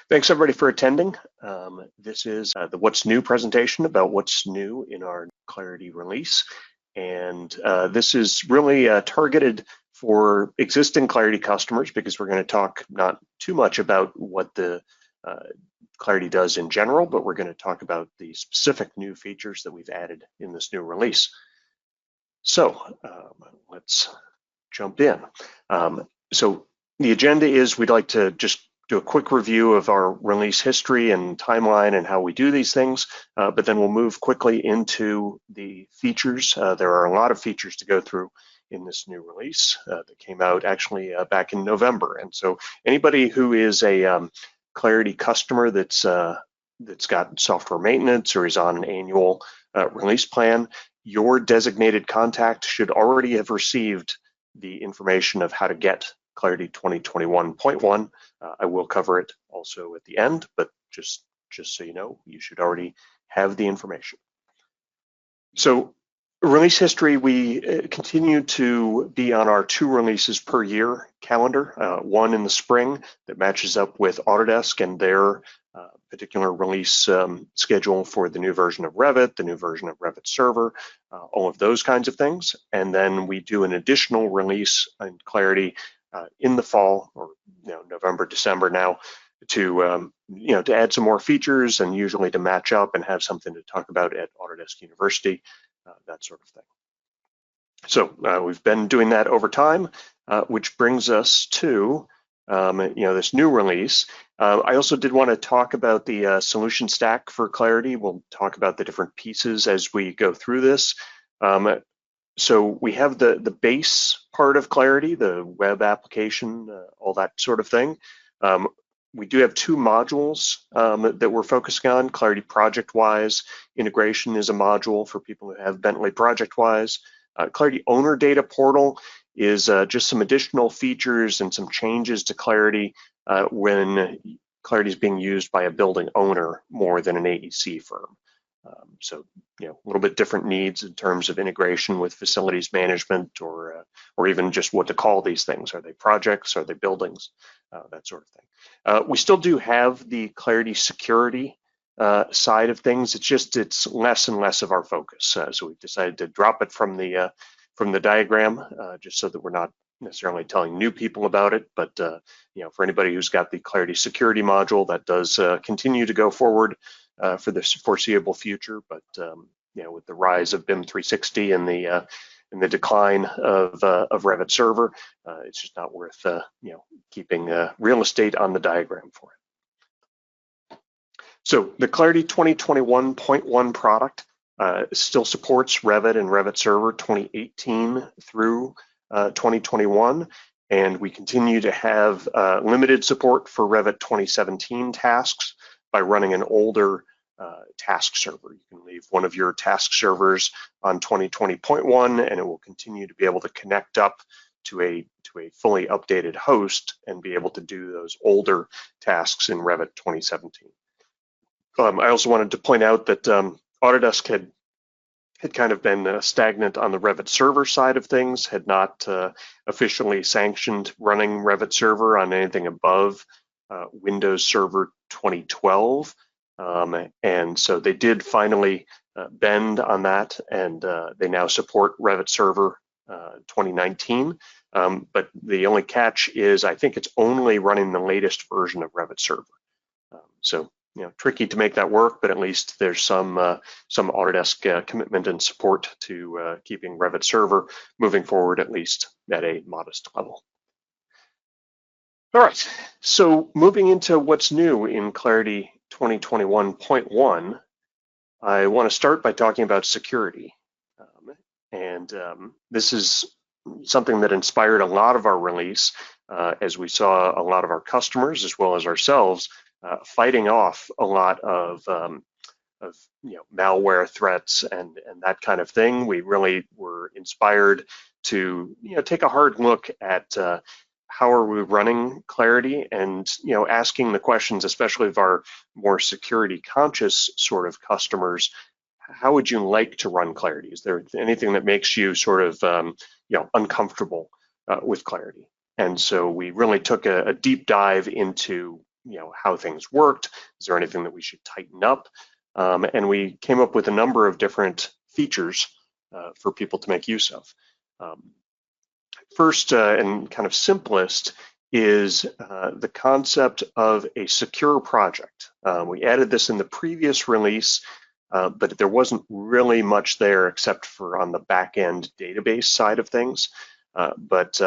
Thanks everybody for attending. This is the What's New presentation about what's new in our Clarity release. And this is really targeted for existing Clarity customers because we're going to talk not too much about what the Clarity does in general, but we're going to talk about the specific new features that we've added in this new release. So let's jump in. So the agenda is we'd like to just do a quick review of our release history and timeline and how we do these things, but then we'll move quickly into the features. There are a lot of features to go through in this new release that came out actually back in November. And so anybody who is a Clarity customer that's got software maintenance or is on an annual release plan, your designated contact should already have received the information of how to get Clarity 2021.1. I will cover it also at the end, but just so you know, you should already have the information. So release history, we continue to be on our 2 releases per year calendar, one in the spring that matches up with Autodesk and their particular release schedule for the new version of Revit, the new version of Revit Server, all of those kinds of things. And then we do an additional release in Clarity in the fall, or November, December now, to to add some more features and usually to match up and have something to talk about at Autodesk University, that sort of thing. So we've been doing that over time, which brings us to this new release. I also did want to talk about the solution stack for Clarity. We'll talk about the different pieces as we go through this. So we have the base part of Clarity, the web application, all that sort of thing. We do have 2 modules that we're focusing on. Clarity ProjectWise integration is a module for people who have Bentley ProjectWise. Clarity Owner Data Portal is just some additional features and some changes to Clarity when Clarity is being used by a building owner more than an AEC firm. So a little bit different needs in terms of integration with facilities management or even just what to call these things. Are they projects? Are they buildings? That sort of thing. We still do have the Clarity security side of things. It's less and less of our focus. So we've decided to drop it from the diagram just so that we're not necessarily telling new people about it. But for anybody who's got the Clarity security module, that does continue to go forward for the foreseeable future, but with the rise of BIM 360 and the decline of Revit Server, it's just not worth keeping real estate on the diagram for it. So the Clarity 2021.1 product still supports Revit and Revit Server 2018 through 2021, and we continue to have limited support for Revit 2017 tasks by running an older task server. You can leave one of your task servers on 2020.1 and it will continue to be able to connect up to a fully updated host and be able to do those older tasks in Revit 2017. I also wanted to point out that Autodesk had kind of been stagnant on the Revit Server side of things, had not officially sanctioned running Revit Server on anything above Windows Server 2012, and so they did finally bend on that, and they now support Revit Server 2019, but the only catch is I think it's only running the latest version of Revit Server. So tricky to make that work, but at least there's some Autodesk commitment and support to keeping Revit Server moving forward, at least at a modest level. All right, so moving into what's new in Clarity 2021.1, I want to start by talking about security. This is something that inspired a lot of our release as we saw a lot of our customers as well as ourselves fighting off a lot of malware threats and that kind of thing. We really were inspired to take a hard look at how are we running Clarity and asking the questions, especially of our more security conscious sort of customers. How would you like to run Clarity? Is there anything that makes you sort of uncomfortable with Clarity? And so we really took a deep dive into how things worked. Is there anything that we should tighten up? And we came up with a number of different features for people to make use of. First and kind of simplest is the concept of a secure project. We added this in the previous release, but there wasn't really much there except for on the back-end database side of things. But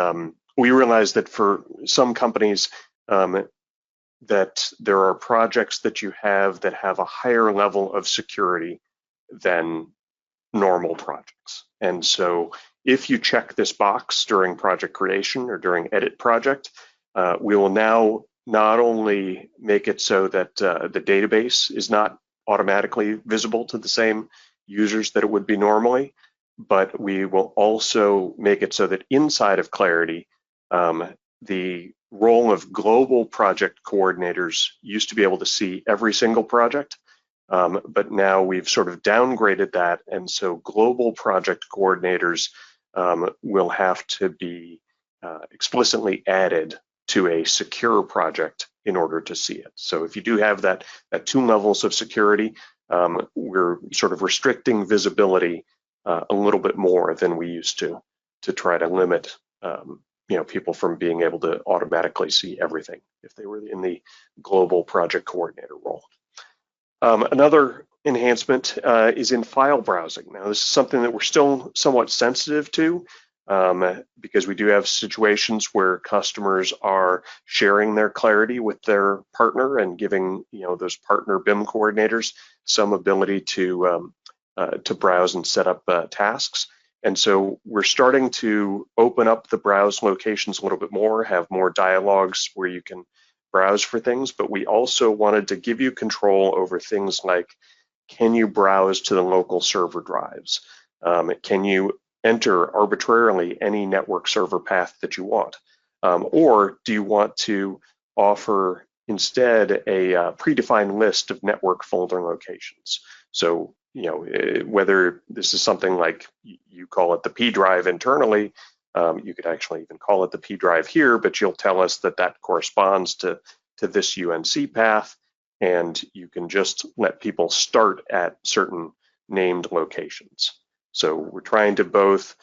we realized that for some companies that there are projects that you have that have a higher level of security than normal projects. And so if you check this box during project creation or during edit project, we will now not only make it so that the database is not automatically visible to the same users that it would be normally, but we will also make it so that inside of Clarity, the role of global project coordinators used to be able to see every single project, but now we've sort of downgraded that, and so global project coordinators will have to be explicitly added to a secure project in order to see it. So if you do have that 2 levels of security, we're sort of restricting visibility a little bit more than we used to try to limit people from being able to automatically see everything if they were in the global project coordinator role. Another enhancement is in file browsing. Now, this is something that we're still somewhat sensitive to because we do have situations where customers are sharing their Clarity with their partner and giving those partner BIM coordinators some ability to browse and set up tasks. And so we're starting to open up the browse locations a little bit more, have more dialogues where you can browse for things, but we also wanted to give you control over things like, can you browse to the local server drives? Can you enter arbitrarily any network server path that you want? Or do you want to offer instead a predefined list of network folder locations? So, whether this is something like you call it the P drive internally, you could actually even call it the P drive here, but you'll tell us that that corresponds to this UNC path, and you can just let people start at certain named locations. So we're trying to both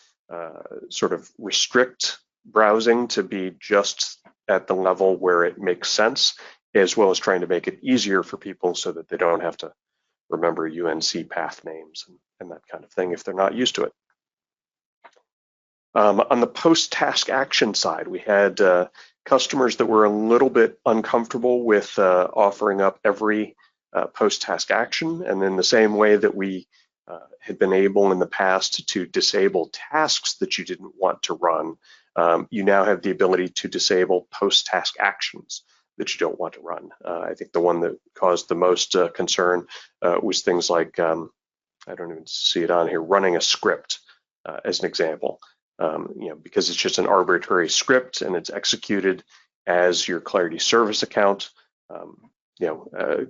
sort of restrict browsing to be just at the level where it makes sense, as well as trying to make it easier for people so that they don't have to remember UNC path names and that kind of thing if they're not used to it. On the post-task action side, we had customers that were a little bit uncomfortable with offering up every post-task action, and in the same way that we had been able in the past to disable tasks that you didn't want to run, you now have the ability to disable post-task actions that you don't want to run. I think the one that caused the most concern was things like, I don't even see it on here, running a script as an example. Because it's just an arbitrary script and it's executed as your Clarity service account.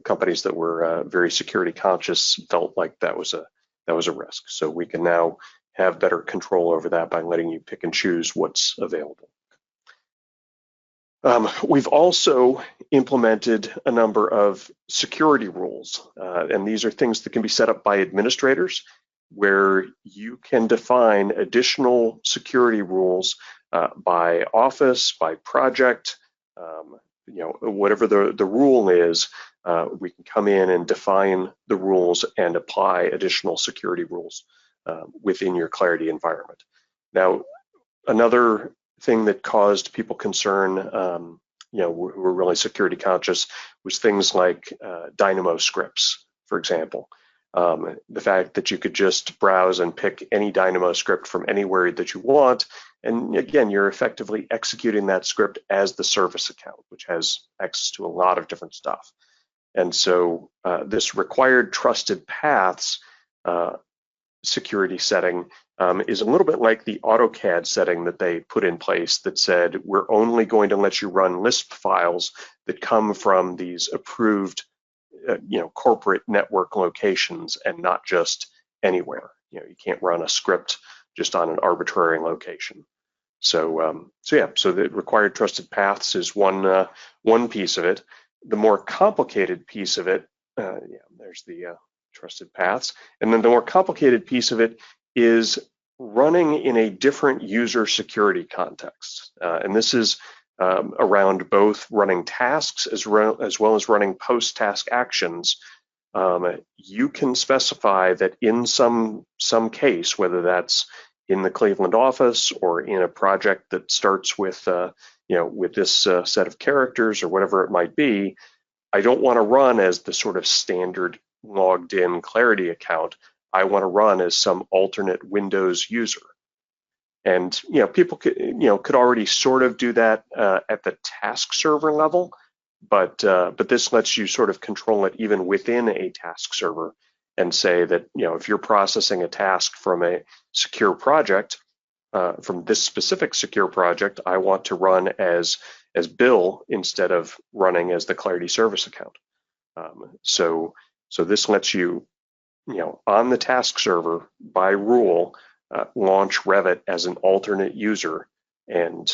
Companies that were very security conscious felt like that was a risk. So we can now have better control over that by letting you pick and choose what's available. We've also implemented a number of security rules, and these are things that can be set up by administrators, where you can define additional security rules by office, by project, whatever the rule is, we can come in and define the rules and apply additional security rules within your Clarity environment. Now, another thing that caused people concern, who were really security conscious, was things like Dynamo scripts, for example. The fact that you could just browse and pick any Dynamo script from anywhere that you want, and again, you're effectively executing that script as the service account, which has access to a lot of different stuff. And so this required trusted paths security setting is a little bit like the AutoCAD setting that they put in place that said, we're only going to let you run Lisp files that come from these approved corporate network locations and not just anywhere. You can't run a script just on an arbitrary location. So the required trusted paths is one piece of it. the more complicated piece of it, yeah, there's the trusted paths. And then the more complicated piece of it is running in a different user security context. And this is around both running tasks as well as running post-task actions. You can specify that in some case, whether that's in the Cleveland office or in a project that starts with with this set of characters or whatever it might be, I don't want to run as the sort of standard logged in Clarity account. I want to run as some alternate Windows user. And people could already sort of do that at the task server level, but this lets you sort of control it even within a task server and say that if you're processing a task from a secure project, from this specific secure project, I want to run as Bill instead of running as the Clarity service account. So this lets you, on the task server by rule, launch Revit as an alternate user and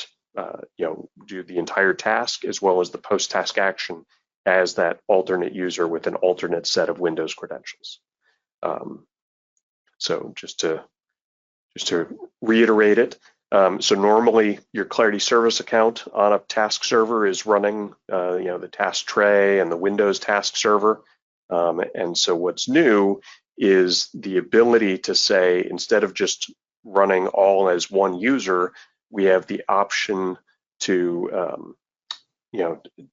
do the entire task as well as the post-task action as that alternate user with an alternate set of Windows credentials. So just to reiterate it, so normally your Clarity service account on a task server is running the task tray and the Windows task server. And so what's new is the ability to say, instead of just running all as one user, we have the option to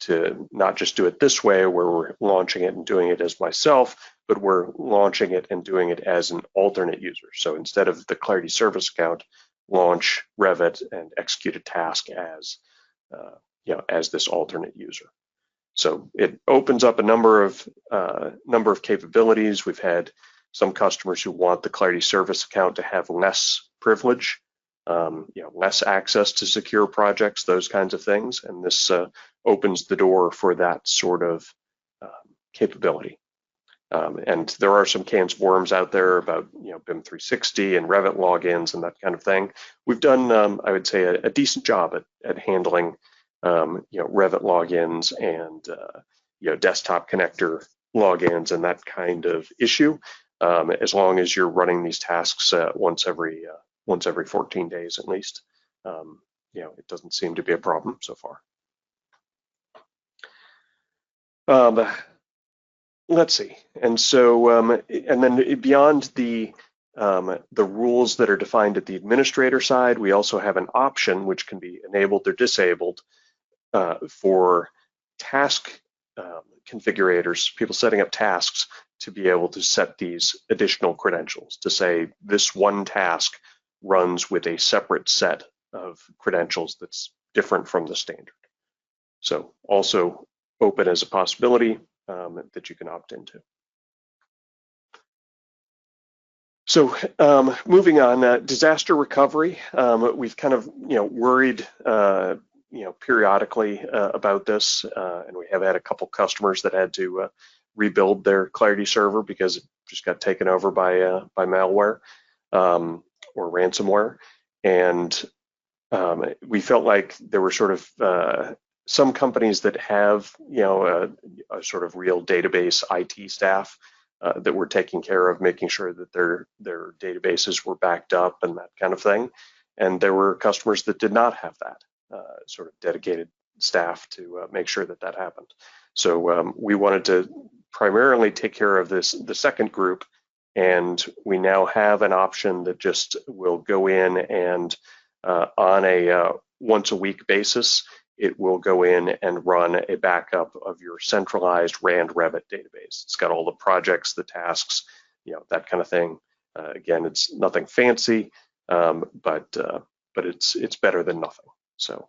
to not just do it this way where we're launching it and doing it as myself, but we're launching it and doing it as an alternate user. So instead of the Clarity service account, launch Revit and execute a task as as this alternate user. So it opens up a number of capabilities. We've had some customers who want the Clarity service account to have less privilege, less access to secure projects, those kinds of things, and this opens the door for that sort of capability. And there are some cans of worms out there about BIM 360 and Revit logins and that kind of thing. We've done, I would say, a decent job at handling Revit logins and desktop connector logins and that kind of issue, as long as you're running these tasks once every 14 days at least. It doesn't seem to be a problem so far. Let's see, and so and then beyond the rules that are defined at the administrator side, we also have an option which can be enabled or disabled for task configurators, people setting up tasks, to be able to set these additional credentials, to say this one task runs with a separate set of credentials that's different from the standard. So also open as a possibility that you can opt into. So moving on, disaster recovery. We've kind of worried periodically about this, and we have had a couple customers that had to rebuild their Clarity server because it just got taken over by malware or ransomware, and we felt like there were sort of some companies that have a sort of real database IT staff that were taking care of making sure that their databases were backed up and that kind of thing, and there were customers that did not have that sort of dedicated staff to make sure that happened. So we wanted to primarily take care of the second group, and we now have an option that just will go in and on a once a week basis, it will go in and run a backup of your centralized RAND Revit database. It's got all the projects, the tasks, that kind of thing. Again, it's nothing fancy, but it's better than nothing. So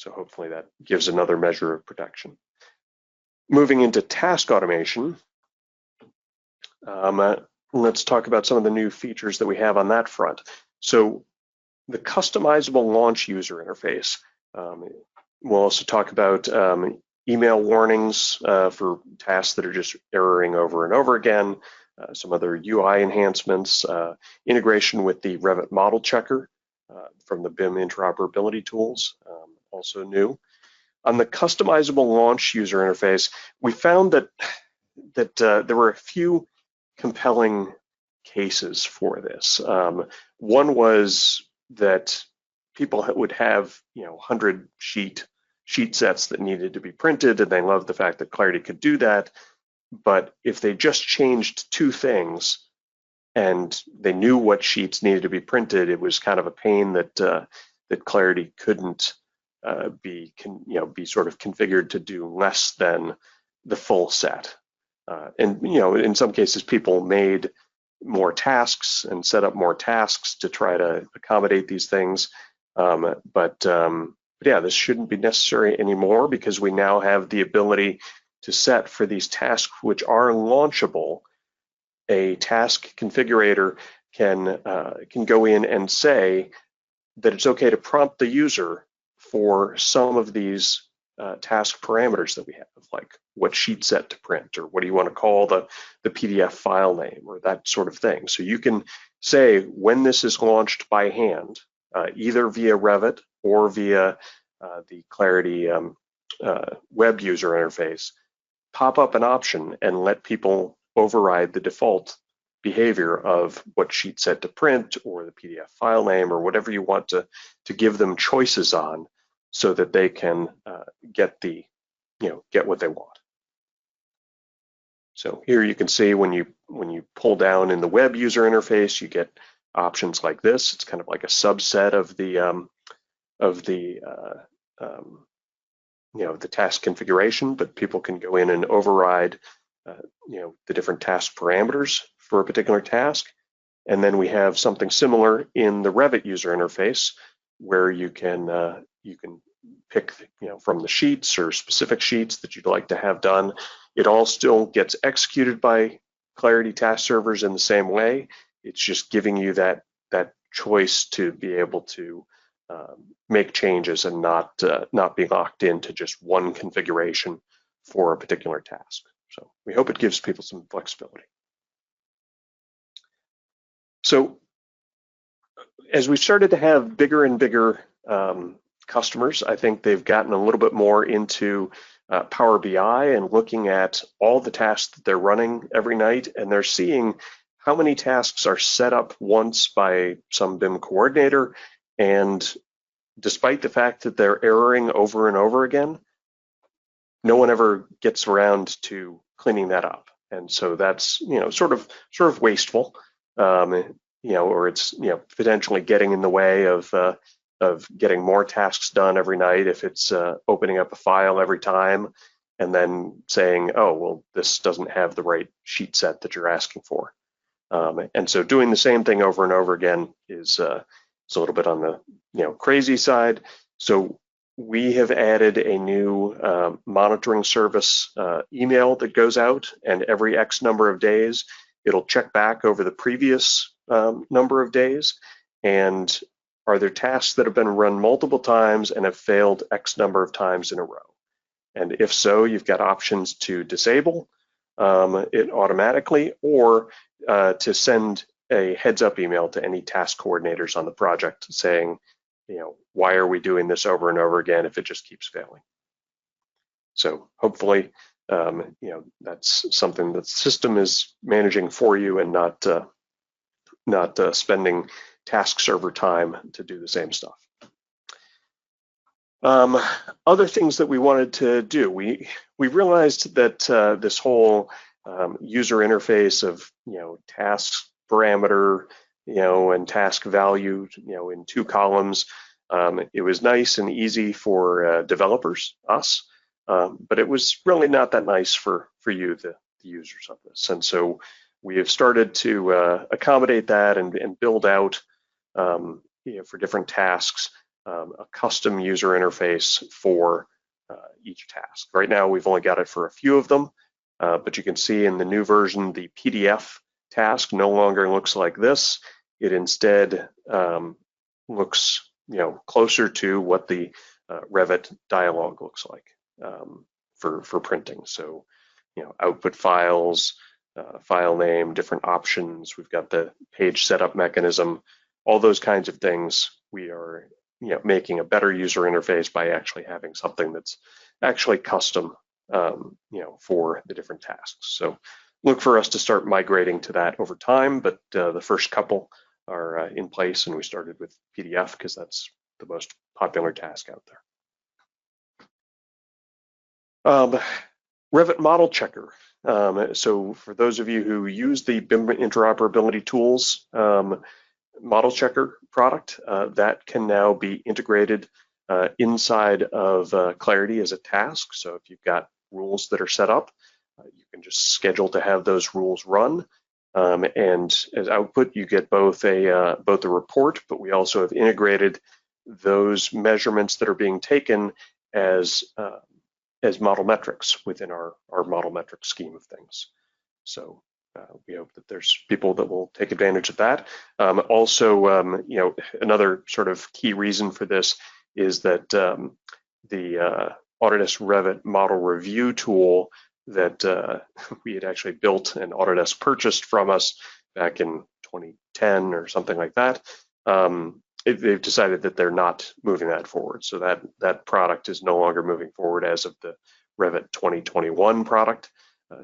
hopefully that gives another measure of protection. Moving into task automation, let's talk about some of the new features that we have on that front. So the customizable launch user interface. We'll also talk about email warnings for tasks that are just erroring over and over again, some other UI enhancements, integration with the Revit model checker from the BIM interoperability tools, also new. On the customizable launch user interface, we found that there were a few compelling cases for this. One was that people would have 100 sheet sets that needed to be printed, and they loved the fact that Clarity could do that. But if they just changed two things and they knew what sheets needed to be printed, it was kind of a pain that Clarity couldn't be sort of configured to do less than the full set. And in some cases, people made more tasks and set up more tasks to try to accommodate these things. But yeah, this shouldn't be necessary anymore, because we now have the ability to set for these tasks which are launchable. A task configurator can go in and say that it's okay to prompt the user for some of these task parameters that we have, like what sheet set to print, or what do you want to call the PDF file name, or that sort of thing. So you can say when this is launched by hand, either via Revit or via the Clarity web user interface, pop up an option and let people override the default behavior of what sheet set to print, or the PDF file name, or whatever you want to give them choices on, so that they can get what they want. So here you can see when you pull down in the web user interface, you get options like this. It's kind of like a subset of the task configuration, but people can go in and override the different task parameters for a particular task. And then we have something similar in the Revit user interface, where you can pick from the sheets or specific sheets that you'd like to have done. It all still gets executed by Clarity task servers in the same way. It's just giving you that choice to be able to make changes and not be locked into just one configuration for a particular task. So we hope it gives people some flexibility. So as we started to have bigger and bigger customers, I think they've gotten a little bit more into Power BI and looking at all the tasks that they're running every night, and they're seeing how many tasks are set up once by some BIM coordinator, and despite the fact that they're erroring over and over again, no one ever gets around to cleaning that up. And so that's sort of wasteful, or it's potentially getting in the way of getting more tasks done every night if it's opening up a file every time and then saying, oh, well, this doesn't have the right sheet set that you're asking for. And so doing the same thing over and over again is a little bit on the crazy side. So we have added a new monitoring service email that goes out, and every X number of days, it'll check back over the previous number of days, and are there tasks that have been run multiple times and have failed X number of times in a row? And if so, you've got options to disable it automatically, or to send a heads up email to any task coordinators on the project saying, why are we doing this over and over again if it just keeps failing? So hopefully, that's something that the system is managing for you, and not spending task server time to do the same stuff. Other things that we wanted to do, we realized that this whole user interface of task parameter and task value in two columns, it was nice and easy for developers, us, but it was really not that nice for you, the users of this. And so we have started to accommodate that and build out for different tasks a custom user interface for each task. Right now we've only got it for a few of them, but you can see in the new version the PDF task no longer looks like this. It instead looks closer to what the Revit dialog looks like for printing. So output files, file name, different options. We've got the page setup mechanism, all those kinds of things. We are making a better user interface by actually having something that's actually custom, for the different tasks. So look for us to start migrating to that over time, but the first couple are in place, and we started with PDF because that's the most popular task out there. Revit Model Checker. So for those of you who use the BIM interoperability tools Model Checker product, that can now be integrated inside of Clarity as a task. So if you've got rules that are set up, you can just schedule to have those rules run. And as output, you get both a report, but we also have integrated those measurements that are being taken as model metrics within our model metric scheme of things. So we hope that there's people that will take advantage of that. Also, another sort of key reason for this is that the Autodesk Revit model review tool that we had actually built and Autodesk purchased from us back in 2010 or something like that. They've decided that they're not moving that forward. So that product is no longer moving forward as of the Revit 2021 product.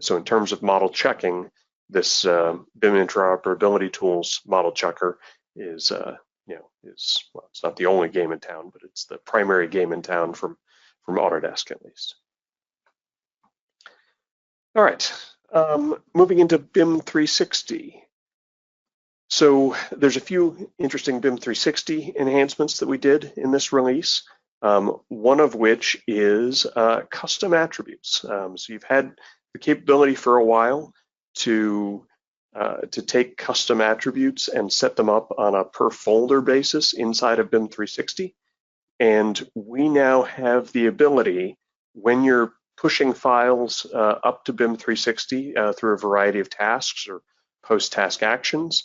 So in terms of model checking, this BIM interoperability tools model checker is well, it's not the only game in town, but it's the primary game in town from Autodesk at least. All right, moving into BIM 360. So there's a few interesting BIM 360 enhancements that we did in this release. One of which is custom attributes. So you've had the capability for a while to take custom attributes and set them up on a per folder basis inside of BIM 360. And we now have the ability, when you're pushing files up to BIM 360 through a variety of tasks or PostTask Actions,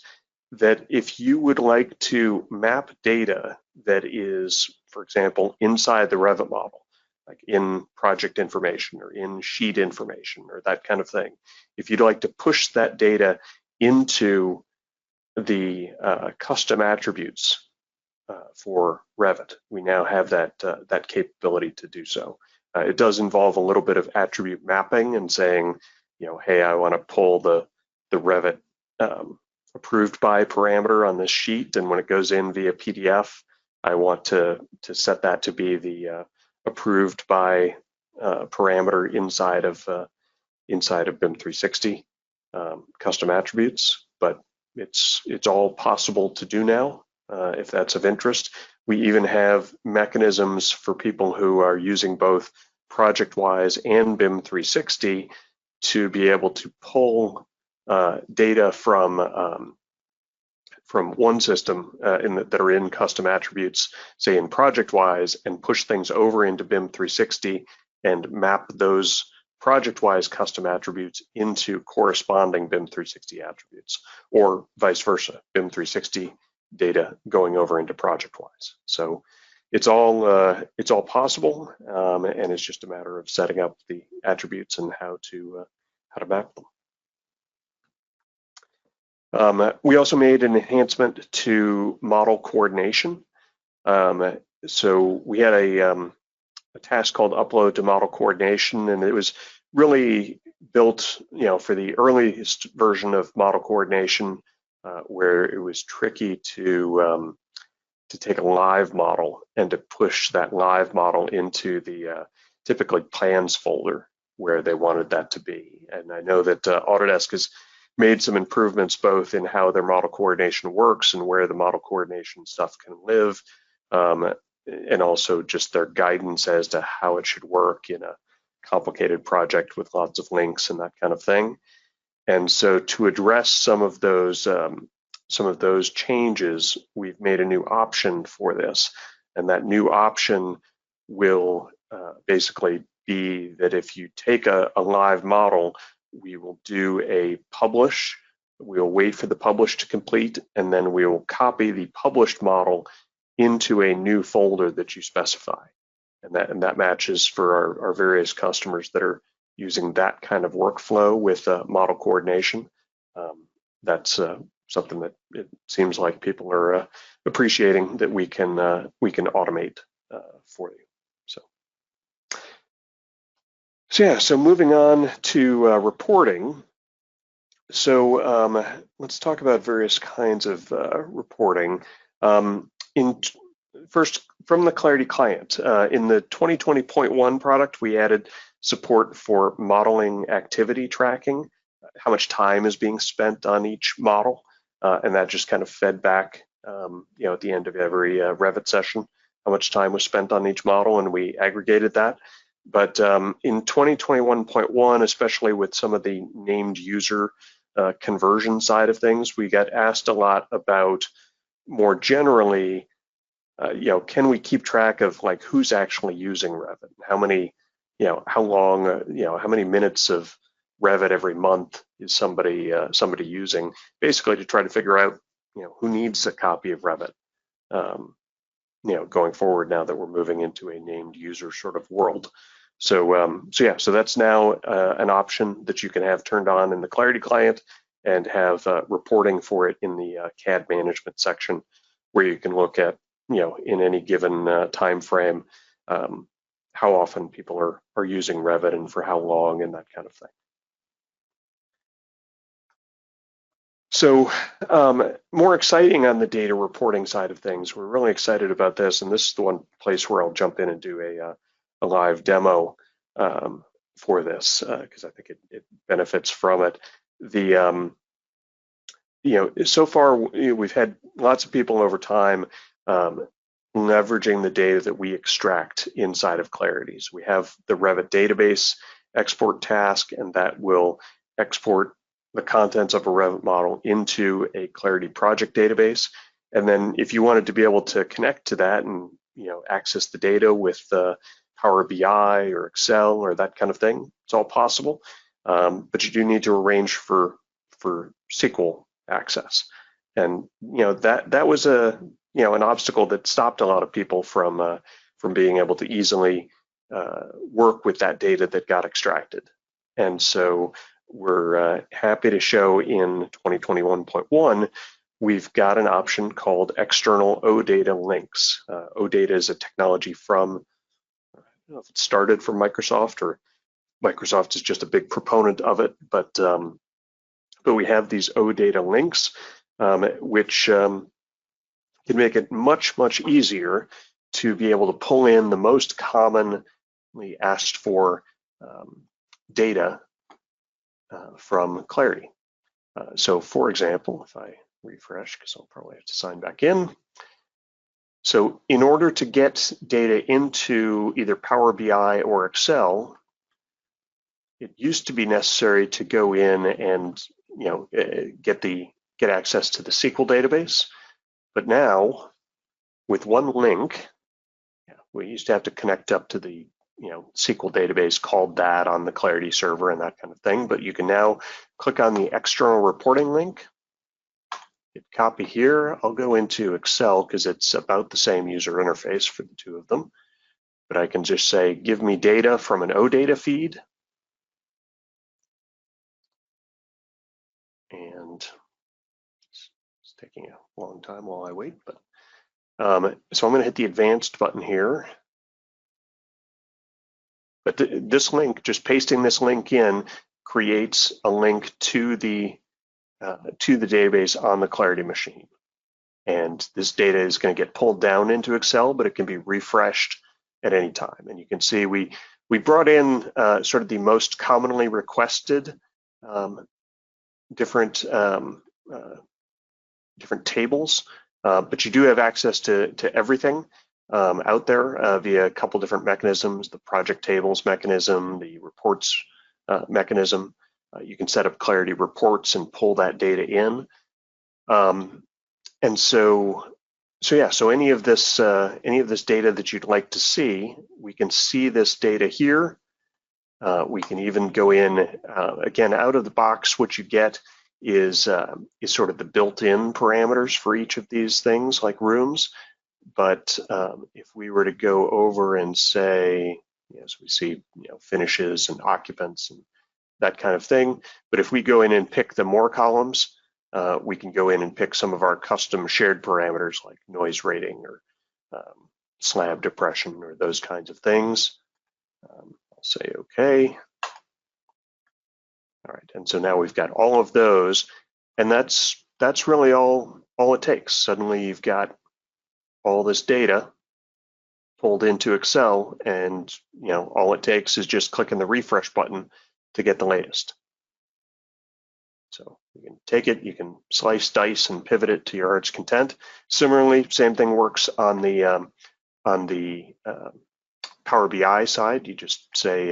that if you would like to map data that is, for example, inside the Revit model, like in project information or in sheet information or that kind of thing, if you'd like to push that data into the custom attributes for Revit, we now have that capability to do so. It does involve a little bit of attribute mapping and saying, hey, I want to pull the Revit approved by parameter on this sheet, and when it goes in via PDF, I want to set that to be the approved by parameter inside of BIM 360 custom attributes. But it's all possible to do now if that's of interest. We even have mechanisms for people who are using both ProjectWise and BIM 360 to be able to pull data from one system that are in custom attributes, say in ProjectWise, and push things over into BIM 360 and map those ProjectWise custom attributes into corresponding BIM 360 attributes, or vice versa, BIM 360 data going over into ProjectWise. So it's all possible, and it's just a matter of setting up the attributes and how to map them. We also made an enhancement to model coordination. So we had a task called upload to model coordination, and it was really built, for the earliest version of model coordination, where it was tricky to take a live model and to push that live model into the typically plans folder where they wanted that to be. And I know that Autodesk has made some improvements both in how their model coordination works and where the model coordination stuff can live, and also just their guidance as to how it should work in a complicated project with lots of links and that kind of thing. And so to address some of those changes, we've made a new option for this. And that new option will basically be that if you take a live model, we will do a publish, we'll wait for the publish to complete, and then we will copy the published model into a new folder that you specify. And that matches for our various customers that are using that kind of workflow with model coordination. That's something that it seems like people are appreciating, that we can automate for you. So So moving on to reporting. So let's talk about various kinds of reporting. First, from the Clarity client, in the 2020.1 product, we added support for modeling activity tracking, how much time is being spent on each model, and that just kind of fed back, at the end of every Revit session, how much time was spent on each model, and we aggregated that. But in 2021.1, especially with some of the named user conversion side of things, we got asked a lot about more generally, can we keep track of like who's actually using Revit? How many, how long, how many minutes of Revit every month is somebody using? Basically, to try to figure out, who needs a copy of Revit, going forward now that we're moving into a named user sort of world. So that's now an option that you can have turned on in the Clarity client and have reporting for it in the CAD management section, where you can look at, in any given time frame, how often people are using Revit and for how long and that kind of thing. So more exciting on the data reporting side of things, we're really excited about this, and this is the one place where I'll jump in and do a live demo for this, because I think it benefits from it. So far we've had lots of people over time leveraging the data that we extract inside of Clarity. So we have the Revit database export task, and that will export the contents of a Revit model into a Clarity project database. And then if you wanted to be able to connect to that and access the data with Power BI or Excel or that kind of thing, it's all possible. But you do need to arrange for SQL access. And that was an obstacle that stopped a lot of people from being able to easily work with that data that got extracted. And so we're happy to show in 2021.1, we've got an option called external OData links. OData is a technology from, I don't know if it started from Microsoft or Microsoft is just a big proponent of it, but we have these OData links, which can make it much, much easier to be able to pull in the most commonly asked for data from Clarity. So for example, if I refresh, because I'll probably have to sign back in. So in order to get data into either Power BI or Excel, it used to be necessary to go in and get access to the SQL database. But now, with one link, we used to have to connect up to the SQL database, called that on the Clarity server and that kind of thing. But you can now click on the external reporting link, hit copy here. I'll go into Excel because it's about the same user interface for the two of them. But I can just say, give me data from an OData feed. And it's taking a long time while I wait, but so I'm going to hit the advanced button here. But this link, just pasting this link in, creates a link to the database on the Clarity machine. And this data is going to get pulled down into Excel, but it can be refreshed at any time. And you can see we brought in sort of the most commonly requested different tables, but you do have access to everything out there via a couple different mechanisms, the project tables mechanism, the reports mechanism. You can set up Clarity reports and pull that data in. And so any of this data that you'd like to see, we can see this data here. We can even go in, again, out of the box, what you get is sort of the built-in parameters for each of these things, like rooms. But if we were to go over and say, so we see finishes and occupants and that kind of thing. But if we go in and pick the more columns, we can go in and pick some of our custom shared parameters like noise rating or slab depression or those kinds of things. I'll say okay. All right, and so now we've got all of those, and that's really all it takes. Suddenly you've got all this data pulled into Excel, and all it takes is just clicking the refresh button to get the latest. So you can take it, you can slice, dice, and pivot it to your heart's content. Similarly, same thing works on the Power BI side. You just say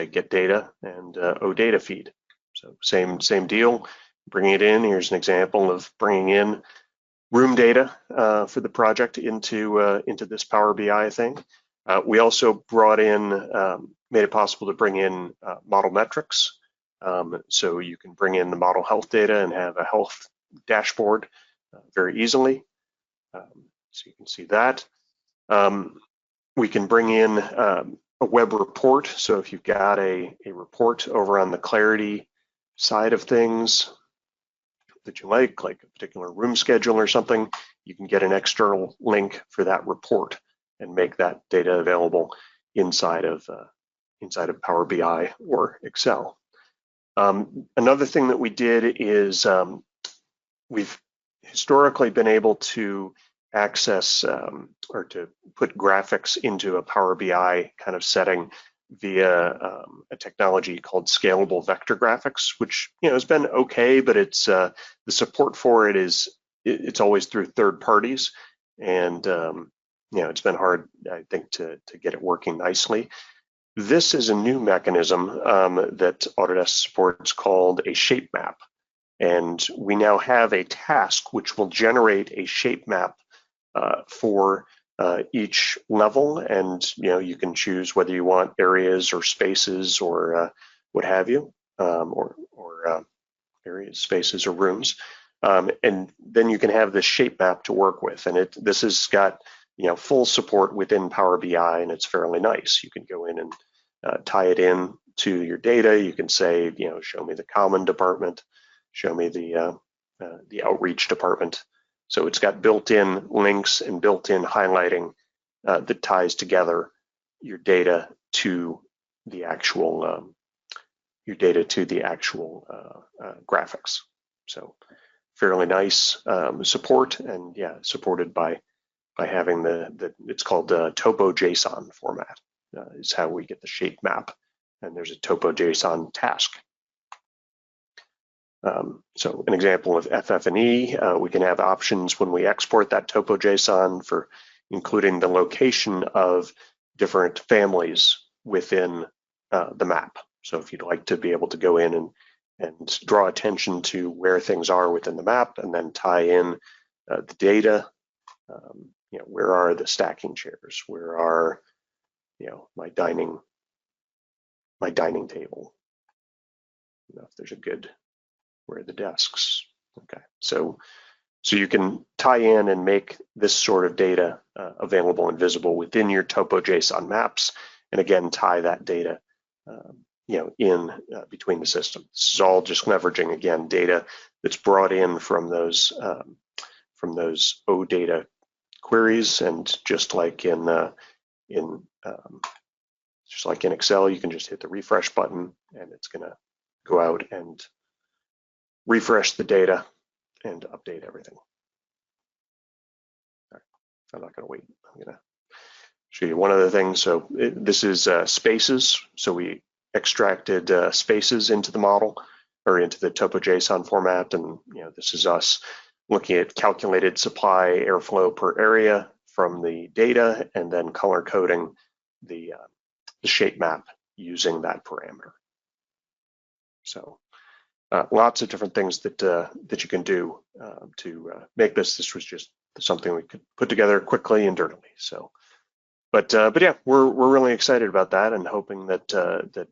get data and data feed. So same deal. Bringing it in. Here's an example of bringing in room data for the project into this Power BI thing. We also brought in, made it possible to bring in model metrics. So you can bring in the model health data and have a health dashboard very easily. So you can see that. We can bring in a web report. So if you've got a report over on the Clarity side of things that you like a particular room schedule or something, you can get an external link for that report and make that data available inside of Power BI or Excel. Another thing that we did is we've historically been able to access or to put graphics into a Power BI kind of setting via a technology called scalable vector graphics, which has been okay, but it's the support for it it's always through third parties, and it's been hard, I think, to get it working nicely. This is a new mechanism that Autodesk supports called a shape map, and we now have a task which will generate a shape map for each level, and you can choose whether you want areas or spaces or what have you, or areas, spaces, or rooms, and then you can have this shape map to work with, and this has got full support within Power BI, and it's fairly nice. You can go in and tie it in to your data. You can say, show me the common department, show me the outreach department. So it's got built-in links and built-in highlighting that ties together your data to the actual graphics. So fairly nice support, and supported by having it's called topo JSON format is how we get the shape map, and there's a topo JSON task. So an example of FF&E, we can have options when we export that topo JSON for including the location of different families within the map. So if you'd like to be able to go in and draw attention to where things are within the map, and then tie in the data, where are the stacking chairs? Where are my dining table? If there's a good, where are the desks? Okay, so you can tie in and make this sort of data available and visible within your topo JSON maps, and again take that data in between the systems. This is all just leveraging, again, data that's brought in from those OData queries, and just like in Excel, you can just hit the refresh button, and it's going to go out and refresh the data and update everything. All right. I'm not going to wait. I'm going to show you one other thing. So this is spaces. So we extracted spaces into the model, or into the topo JSON format, and this is us looking at calculated supply airflow per area from the data, and then color coding the shape map using that parameter. So lots of different things that you can do to make this. This was just something we could put together quickly and dirtily. So, but yeah, we're really excited about that, and hoping that that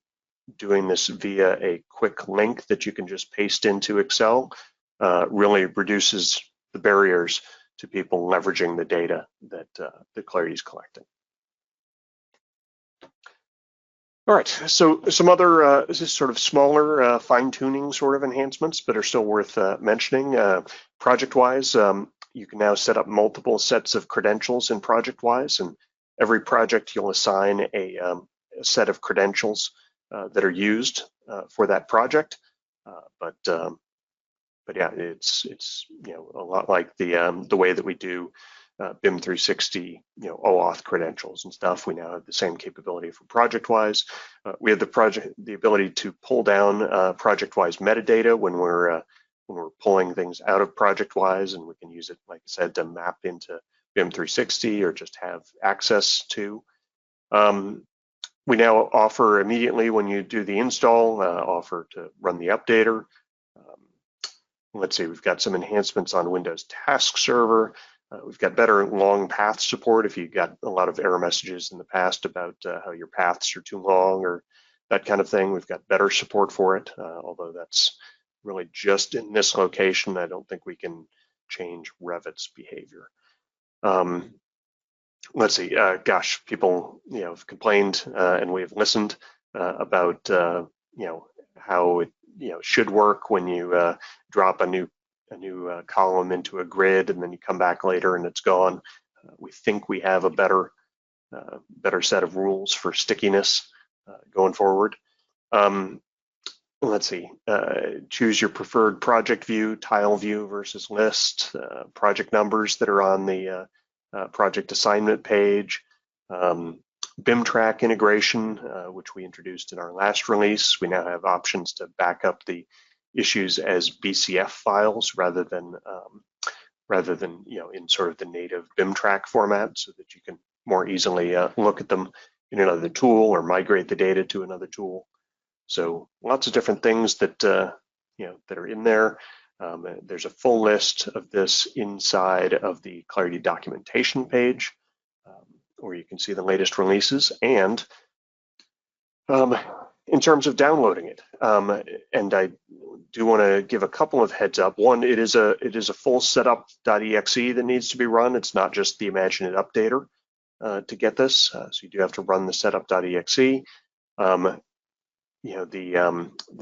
doing this via a quick link that you can just paste into Excel really reduces the barriers to people leveraging the data that Clarity is collecting. All right, so some other sort of smaller fine-tuning sort of enhancements, but are still worth mentioning. Project-wise, you can now set up multiple sets of credentials in Project-wise, and every project you'll assign a set of credentials that are used for that project. But yeah, it's a lot like the way that we do BIM 360, OAuth credentials and stuff. We now have the same capability for ProjectWise. We have the ability to pull down ProjectWise metadata when we're pulling things out of ProjectWise, and we can use it, like I said, to map into BIM 360 or just have access to. We now offer immediately when you do the install, offer to run the updater. Let's see, we've got some enhancements on Windows Task Server. We've got better long path support if you got a lot of error messages in the past about how your paths are too long or that kind of thing. We've got better support for it, although that's really just in this location. I don't think we can change Revit's behavior. Let's see, gosh, people have complained and we have listened about how it should work when you drop a new column into a grid and then you come back later and it's gone. We think we have a better set of rules for stickiness going forward. Let's see, choose your preferred project view, tile view versus list, project numbers that are on the project assignment page, BIM track integration, which we introduced in our last release. We now have options to back up the issues as BCF files rather than in sort of the native BIM track format, so that you can more easily look at them in another tool or migrate the data to another tool. So lots of different things that that are in there. There's a full list of this inside of the Clarity documentation page, where you can see the latest releases. And in terms of downloading it, and I do want to give a couple of heads up. One, it is a full setup.exe that needs to be run. It's not just the IMAGINiT updater to get this. So you do have to run the setup.exe. The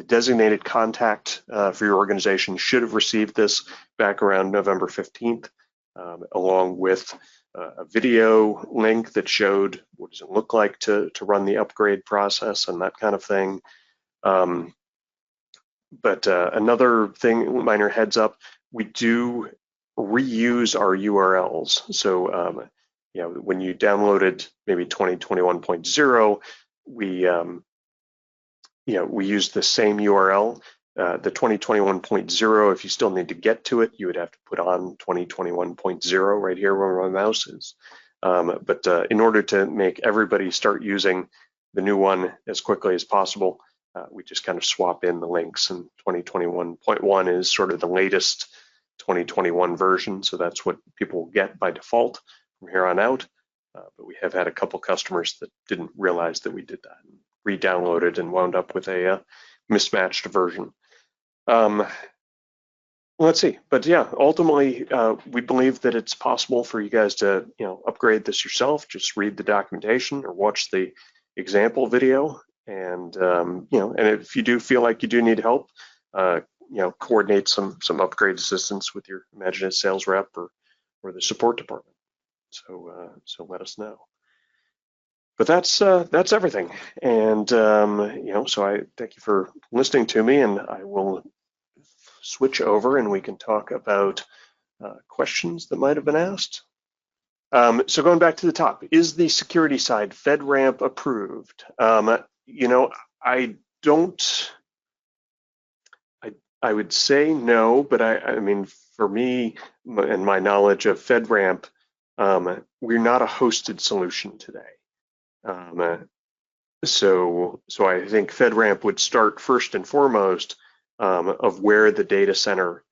designated contact for your organization should have received this back around November 15th, along with a video link that showed what does it look like to run the upgrade process and that kind of thing. But another thing, minor heads up, we do reuse our URLs. So when you downloaded maybe 2021.0, we used the same URL. The 2021.0, if you still need to get to it, you would have to put on 2021.0 right here where my mouse is. But in order to make everybody start using the new one as quickly as possible, we just kind of swap in the links, and 2021.1 is sort of the latest 2021 version, so that's what people will get by default from here on out. But we have had a couple customers that didn't realize that we did that, and re-downloaded and wound up with a mismatched version. Let's see, but yeah, ultimately, we believe that it's possible for you guys to, upgrade this yourself. Just read the documentation or watch the example video, and and if you do feel like you do need help, coordinate some upgrade assistance with your IMAGINiT sales rep or the support department. So let us know. But that's everything, and so I thank you for listening to me, and I will switch over and we can talk about questions that might have been asked. So going back to the top, is the security side FedRAMP approved? I would say no, but I mean, for me and my knowledge of FedRAMP, we're not a hosted solution today. So I think FedRAMP would start first and foremost of where the data center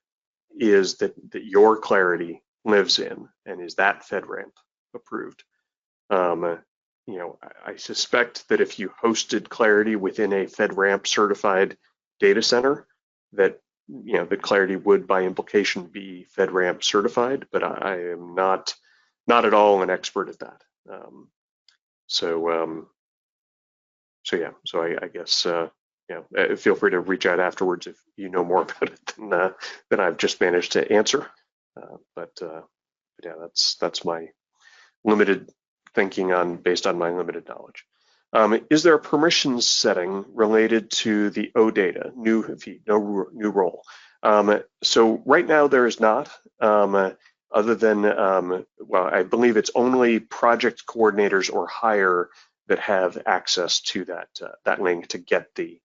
is that your Clarity lives in, and is that FedRAMP approved? I suspect that if you hosted Clarity within a FedRAMP certified data center, that the Clarity would by implication be FedRAMP certified, but I am not at all an expert at that. So yeah, so I guess feel free to reach out afterwards if you know more about it than I've just managed to answer. But yeah, that's my limited thinking based on my limited knowledge. Is there a permissions setting related to the OData, new feed, new role? So right now there is not, other than, well, I believe it's only project coordinators or higher that have access to that link to get the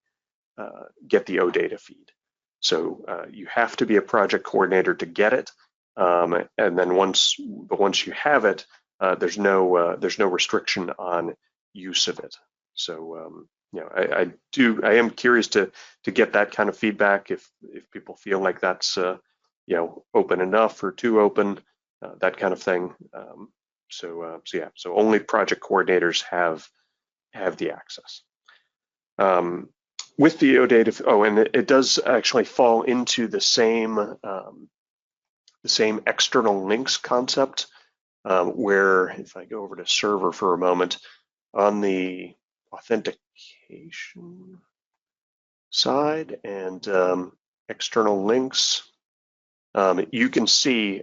OData feed. So you have to be a project coordinator to get it, and then once you have it, there's no restriction on use of it. So you know, I am curious to get that kind of feedback if people feel like that's you know, open enough or too open, that kind of thing. So yeah, so only project coordinators have the access. With the OData, oh, and it does actually fall into the same external links concept, where if I go over to server for a moment, on the authentication side and external links, you can see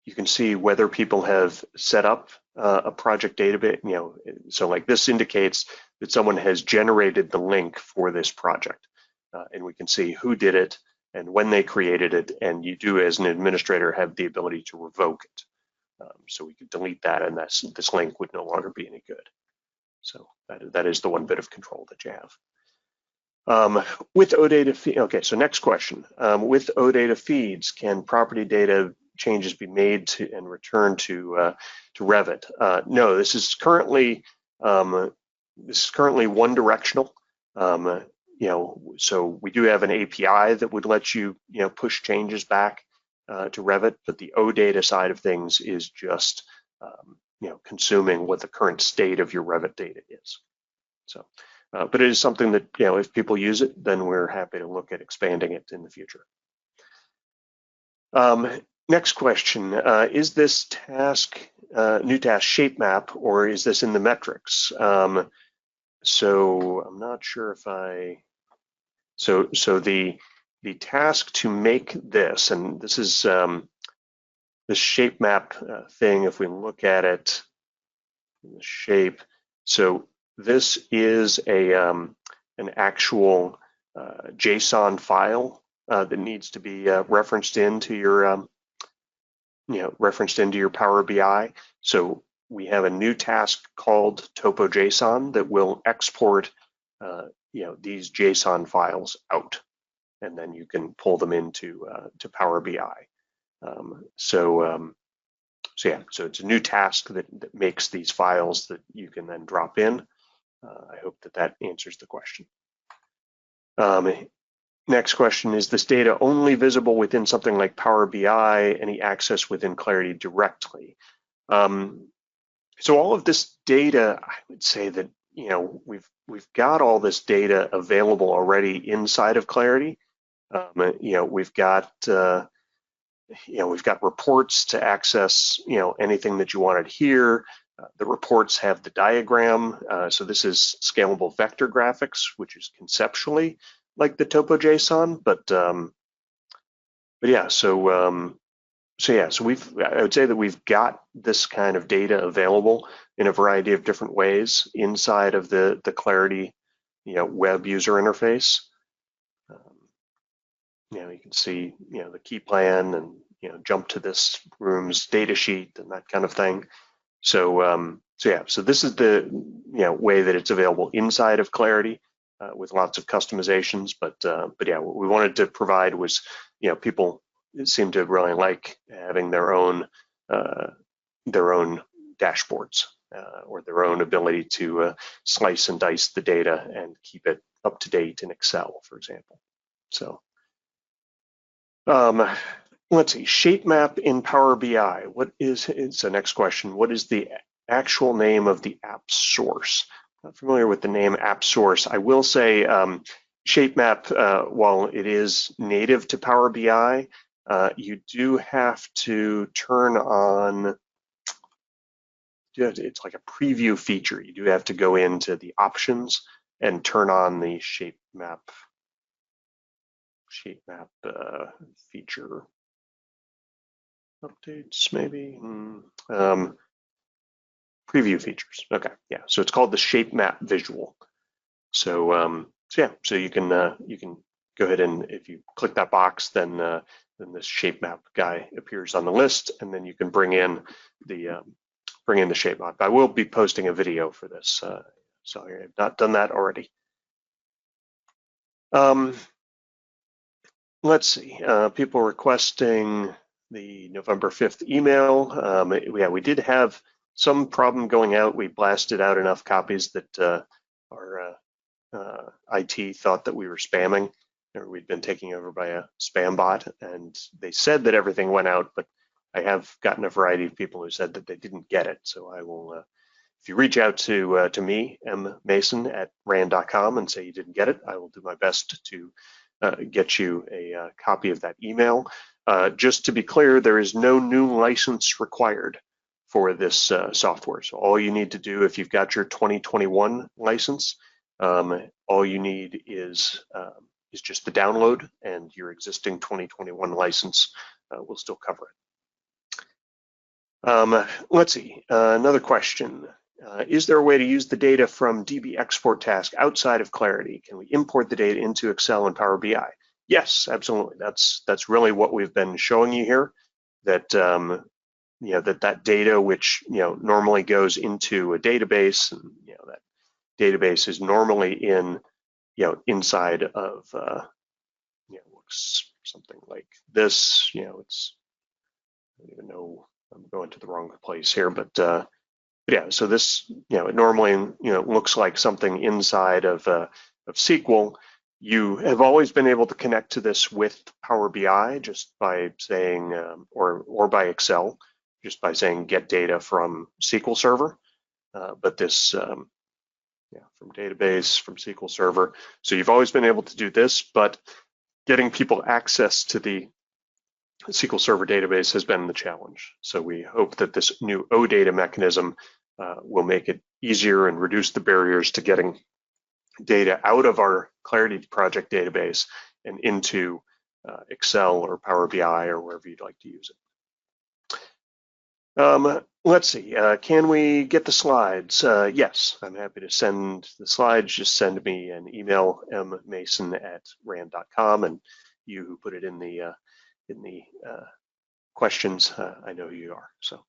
you can see whether people have set up a project database, you know, so like this indicates that someone has generated the link for this project, and we can see who did it and when they created it, and you do as an administrator have the ability to revoke it. So we could delete that, and this link would no longer be any good. So that is the one bit of control that you have. With OData, okay, so next question. With OData feeds, can property data changes be made to and returned to Revit? No, this is currently one directional. You know, so we do have an API that would let you push changes back to Revit, but the OData side of things is just consuming what the current state of your Revit data is. So, but it is something that if people use it, then we're happy to look at expanding it in the future. Next question, is this new task shape map, or is this in the metrics? So I'm not sure if so the task to make this, and this is the shape map thing, if we look at it, the shape, so this is an actual JSON file that needs to be referenced into your Power BI. So we have a new task called topo.json that will export these JSON files out, and then you can pull them into to Power BI. So yeah, so it's a new task that makes these files that you can then drop in. I hope that answers the question. Next question, is this data only visible within something like Power BI, any access within Clarity directly? So all of this data, I would say that we've got all this data available already inside of Clarity. We've got reports to access anything that you wanted here. The reports have the diagram. So this is scalable vector graphics, which is conceptually like the topo.json, but yeah, so I would say that we've got this kind of data available in a variety of different ways inside of the Clarity web user interface. You can see the key plan and jump to this room's data sheet and that kind of thing. So yeah, so this is the way that it's available inside of Clarity with lots of customizations. But yeah, what we wanted to provide was people seem to really like having their own dashboards or their own ability to slice and dice the data and keep it up to date in Excel, for example. So let's see, shape map in Power BI. It's the next question. What is the actual name of the app source? Not familiar with the name app source. I will say shape map, while it is native to Power BI, you do have to turn on, it's like a preview feature. You do have to go into the options and turn on the shape map feature updates, maybe. Preview features. Okay, yeah. So it's called the shape map visual. So, so you can go ahead and if you click that box, then this shape map guy appears on the list, and then you can bring in the shape map. I will be posting a video for this, so I've not done that already. Let's see. People requesting the November 5th email. Yeah, we did have some problem going out. We blasted out enough copies that our IT thought that we were spamming, or we'd been taken over by a spam bot, and they said that everything went out, but I have gotten a variety of people who said that they didn't get it. So I will, if you reach out to me, mmason@rand.com, and say you didn't get it, I will do my best to get you a copy of that email. Just to be clear, there is no new license required for this software. So all you need to do, if you've got your 2021 license, all you need is just the download, and your existing 2021 license will still cover it. Let's see, another question. Is there a way to use the data from DB export task outside of Clarity? Can we import the data into Excel and Power BI? Yes, absolutely. That's really what we've been showing you here. That that data, which normally goes into a database, and that database is normally in inside of looks something like this. It's, I don't even know, I'm going to the wrong place here, but yeah, so this, it normally, looks like something inside of SQL. You have always been able to connect to this with Power BI just by saying, or by Excel, just by saying get data from SQL Server. But this, from database, from SQL Server. So you've always been able to do this, but getting people access to the SQL Server database has been the challenge. So we hope that this new OData mechanism will make it easier and reduce the barriers to getting data out of our Clarity project database and into Excel or Power BI or wherever you'd like to use it. Let's see, can we get the slides? Yes, I'm happy to send the slides. Just send me an email, mmason@rand.com, and you who put it in the questions, I know who you are. So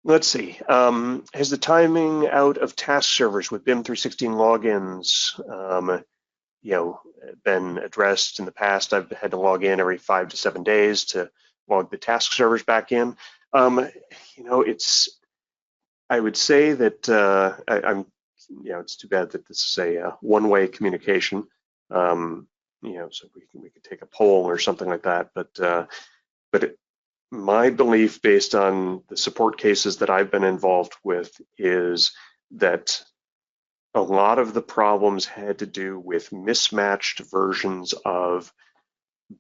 let's see, has the timing out of task servers with BIM 316 logins been addressed in the past? I've had to log in every 5 to 7 days to log the task servers back in. I would say that it's too bad that this is a one-way communication. So we could take a poll or something like that, but my belief, based on the support cases that I've been involved with, is that a lot of the problems had to do with mismatched versions of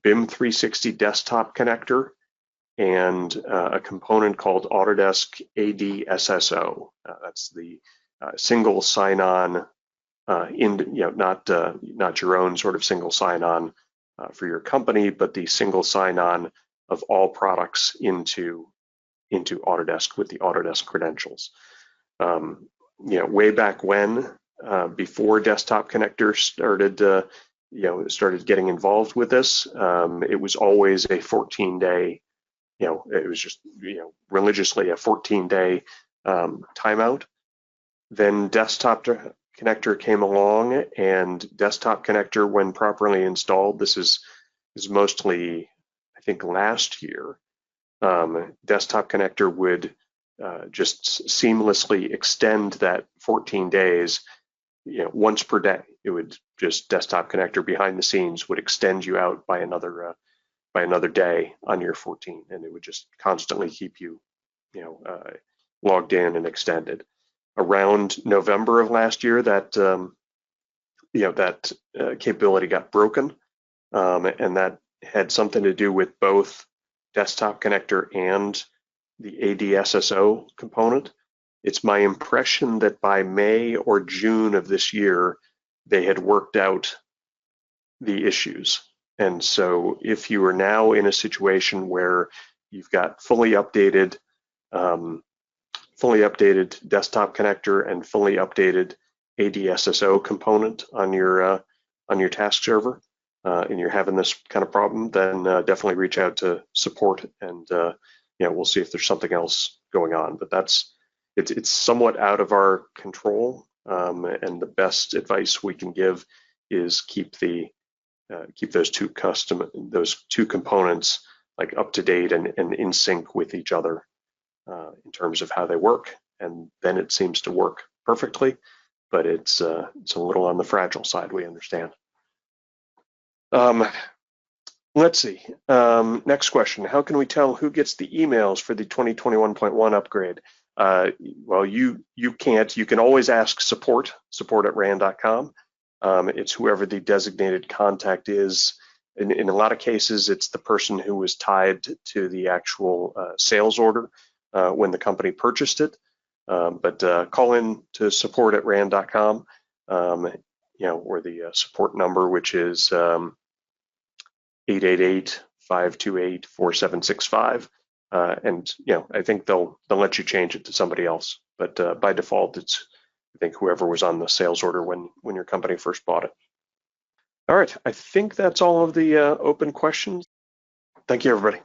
BIM 360 desktop connector and a component called Autodesk ADSSO. That's the single sign-on, not your own sort of single sign-on for your company, but the single sign-on of all products into Autodesk with the Autodesk credentials. Way back when, before Desktop Connector started getting involved with this, it was always a 14-day. It was just religiously a 14-day timeout. Then Desktop Connector came along, and Desktop Connector, when properly installed, this is mostly, I think, last year, Desktop Connector would just seamlessly extend that 14 days, once per day. It would just, Desktop Connector behind the scenes would extend you out by another day on your 14, and it would just constantly keep you, logged in and extended. Around November of last year, that capability got broken, and that had something to do with both Desktop Connector and the ADSSO component. It's my impression that by May or June of this year, they had worked out the issues. And so if you are now in a situation where you've got fully updated fully updated desktop connector and fully updated ADSSO component on your task server, and you're having this kind of problem, then definitely reach out to support, and we'll see if there's something else going on. But it's somewhat out of our control, and the best advice we can give is keep those two components like up to date and in sync with each other in terms of how they work, and then it seems to work perfectly. But it's a little on the fragile side, we understand. Let's see. Next question. How can we tell who gets the emails for the 2021.1 upgrade? Well, you can't. You can always ask support@rand.com. It's whoever the designated contact is. In a lot of cases, it's the person who was tied to the actual sales order when the company purchased it. But call in to support@rand.com, or the support number, which is 888-528-4765. And I think they'll let you change it to somebody else. But by default, it's, I think, whoever was on the sales order when your company first bought it. All right, I think that's all of the open questions. Thank you, everybody.